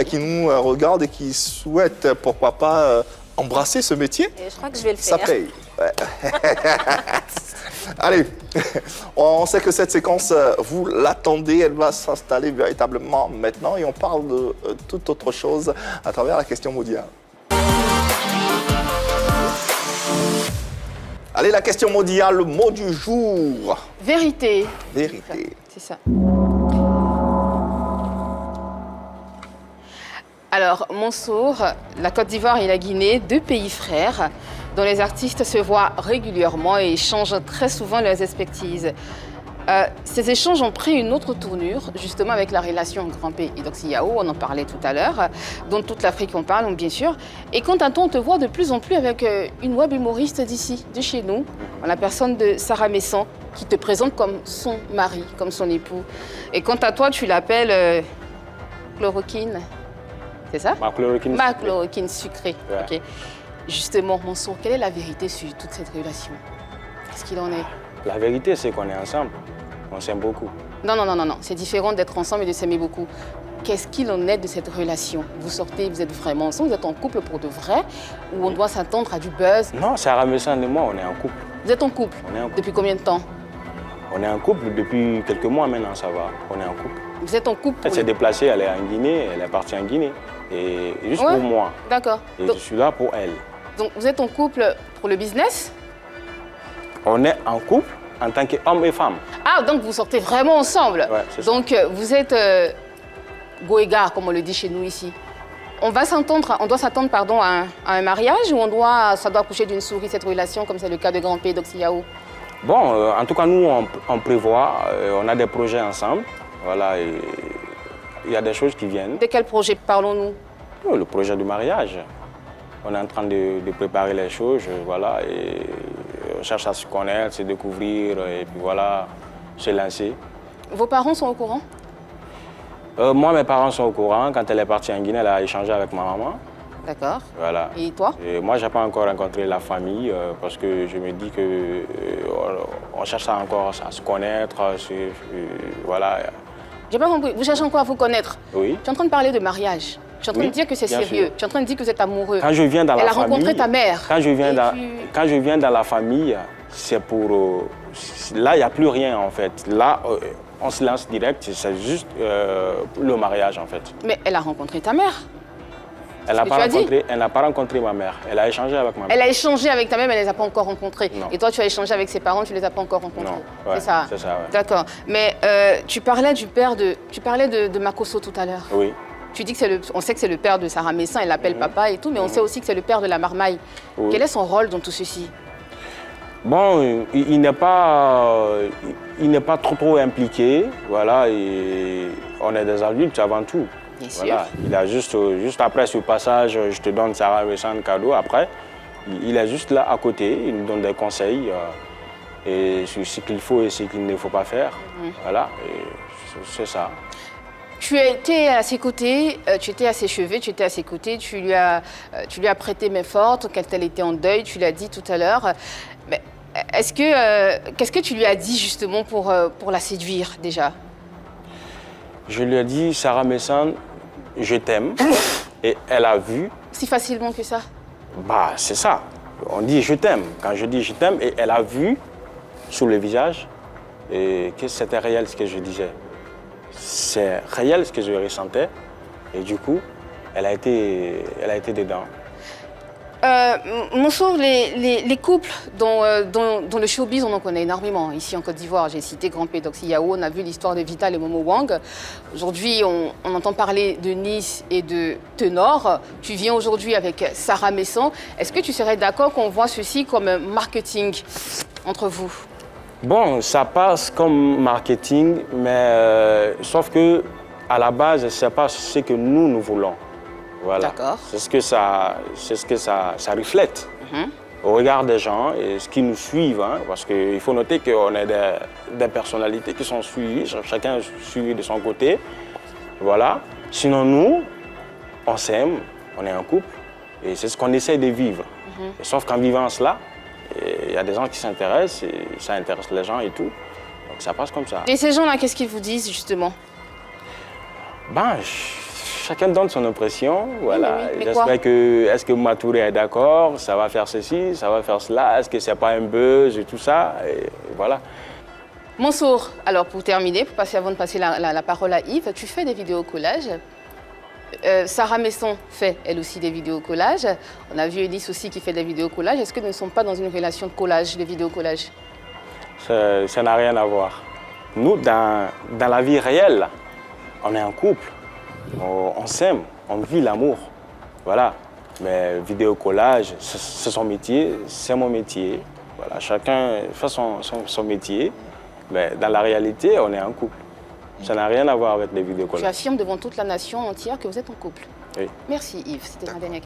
qui nous regardent et qui souhaitent, pourquoi pas, embrasser ce métier. Et je crois que je vais le Ça faire. paye. Ouais. Allez, on sait que cette séquence, vous l'attendez, elle va s'installer véritablement maintenant et on parle de toute autre chose à travers la question mondiale. Allez, la question mondiale, le mot du jour. Vérité. Vérité. C'est ça. Alors, Mansour, la Côte d'Ivoire et la Guinée, deux pays frères, dont les artistes se voient régulièrement et échangent très souvent leurs expertises. Ces échanges ont pris une autre tournure, justement avec la relation Grand P et Doxy Yao, on en parlait tout à l'heure, dont toute l'Afrique en parle, bien sûr. Et quant à toi, on te voit de plus en plus avec une web humoriste d'ici, de chez nous, en la personne de Sarah Messan, qui te présente comme son mari, comme son époux. Et quant à toi, tu l'appelles chloroquine, c'est ça? Ma chloroquine. Ma chloroquine sucrée. Ouais. Ok. Justement, Mansour, quelle est la vérité sur toute cette relation? Qu'est-ce qu'il en est? La vérité, c'est qu'on est ensemble. On s'aime beaucoup. Non, non, non, non, non. C'est différent d'être ensemble et de s'aimer beaucoup. Qu'est-ce qu'il en est de cette relation? Vous sortez, vous êtes vraiment ensemble, vous êtes en couple pour de vrai, ou on doit s'attendre à du buzz? Non, Sarah Messan et moi, on est en couple. Vous êtes en couple? On est en couple. Depuis combien de temps? On est en couple depuis quelques mois maintenant, ça va. On est en couple. Vous êtes en couple Elle pour... s'est déplacée, elle est en Guinée, elle est partie en Guinée. Et juste Ouais. pour moi. D'accord. Et Donc, je suis là pour elle. donc vous êtes en couple pour le business? On est en couple en tant qu'homme et femme. Ah, donc vous sortez vraiment ensemble? Ouais, c'est ça. Donc vous êtes goégar, comme on le dit chez nous ici. On doit s'attendre pardon, à un mariage ou ça doit coucher d'une souris cette relation, comme c'est le cas de Grand P et Doxy Yao? Bon, en tout cas, nous, on prévoit, on a des projets ensemble. Voilà, et il y a des choses qui viennent. De quel projet parlons-nous? Oh, le projet du mariage. On est en train de préparer les choses, voilà, et on cherche à se connaître, se découvrir, et puis voilà, se lancer. Vos parents sont au courant? Moi, mes parents sont au courant. Quand elle est partie en Guinée, elle a échangé avec ma maman. D'accord. Voilà. Et toi? Et moi, je n'ai pas encore rencontré la famille parce que je me dis que on cherche encore à se connaître. Voilà. J'ai pas compris. Vous cherchez encore à vous connaître? Oui. Tu es en train de parler de mariage. Tu es en train Oui, de dire que c'est bien sérieux. sûr. Tu es en train de dire que vous êtes amoureux. Quand je viens dans Elle la a famille, rencontré ta mère. Quand je viens, Et quand je viens dans la famille, c'est pour... là, il n'y a plus rien, en fait. Là, on se lance direct. C'est juste le mariage, en fait. Mais elle a rencontré ta mère. Elle n'a que pas, tu as dit. pas rencontré ma mère. Elle a échangé avec ma mère. Elle a échangé avec ta mère, mais elle ne les a pas encore rencontrés. Non. Et toi, tu as échangé avec ses parents, tu ne les as pas encore rencontrés. Non, ouais, c'est ça. c'est ça, ouais. D'accord. Mais tu parlais du père de... Tu parlais de Makosso tout à l'heure. Oui. Tu dis que on sait que c'est le père de Sarah Messan, elle l'appelle papa et tout, mais on sait aussi que c'est le père de la marmaille. Oui. Quel est son rôle dans tout ceci? Bon, il n'est pas trop impliqué, voilà, et on est des adultes avant tout. Bien sûr. Voilà. Il a juste après ce passage, je te donne Sarah Messan cadeau, après, il est juste là à côté, il nous donne des conseils et sur ce qu'il faut et ce qu'il ne faut pas faire, voilà, et c'est ça. Tu étais à ses côtés, tu étais à ses cheveux, tu étais à ses côtés, tu lui as prêté main forte quand elle était en deuil, tu l'as dit tout à l'heure. Mais qu'est-ce que tu lui as dit justement pour la séduire déjà? Je lui ai dit, Sarah Messan, je t'aime, et elle a vu. Si facilement que ça? Bah, c'est ça. On dit je t'aime. Quand je dis je t'aime, et elle a vu sur le visage et que c'était réel ce que je disais. C'est réel ce que je ressentais. Et du coup, elle a été dedans. Mansour, les couples dans le showbiz, on en connaît énormément. Ici en Côte d'Ivoire, j'ai cité Grand P, Doxy Yao, on a vu l'histoire de Vital et Momo Wang. Aujourd'hui, on entend parler de Nice et de Tenor. Tu viens aujourd'hui avec Sarah Messan. Est-ce que tu serais d'accord qu'on voit ceci comme un marketing entre vous? Bon, ça passe comme marketing, mais sauf que à la base, c'est pas ce que nous voulons. Voilà. D'accord. C'est ce que ça reflète au regard des gens et ce qui nous suivent. Hein, parce qu'il faut noter qu'on est des personnalités qui sont suivies, chacun est suivi de son côté. Voilà. Sinon, nous, on s'aime, on est un couple et c'est ce qu'on essaie de vivre. Et sauf qu'en vivant cela, il y a des gens qui s'intéressent et ça intéresse les gens et tout. Donc ça passe comme ça. Et ces gens-là, qu'est-ce qu'ils vous disent justement? Ben, chacun donne son impression. Voilà. mais quoi? J'espère que, est-ce que Matouré est d'accord, ça va faire ceci, ça va faire cela, est-ce que c'est pas un buzz et tout ça, et voilà. Mansour, alors pour terminer, avant de passer la parole à Yves, tu fais des vidéos collages. Sarah Messon fait elle aussi des vidéos collages. On a vu Elise aussi qui fait des vidéos collages. Est-ce que nous ne sommes pas dans une relation de collage, de vidéo collage? Ça n'a rien à voir. Nous, dans la vie réelle, on est un couple, on s'aime, on vit l'amour. Voilà. Mais vidéo collage, c'est son métier, c'est mon métier. Voilà. Chacun fait son métier. Mais dans la réalité, on est un couple. Ça n'a rien à voir avec les vidéos collages. Tu affirmes devant toute la nation entière que vous êtes en couple. Oui. Merci Yves, c'était ma dernière question.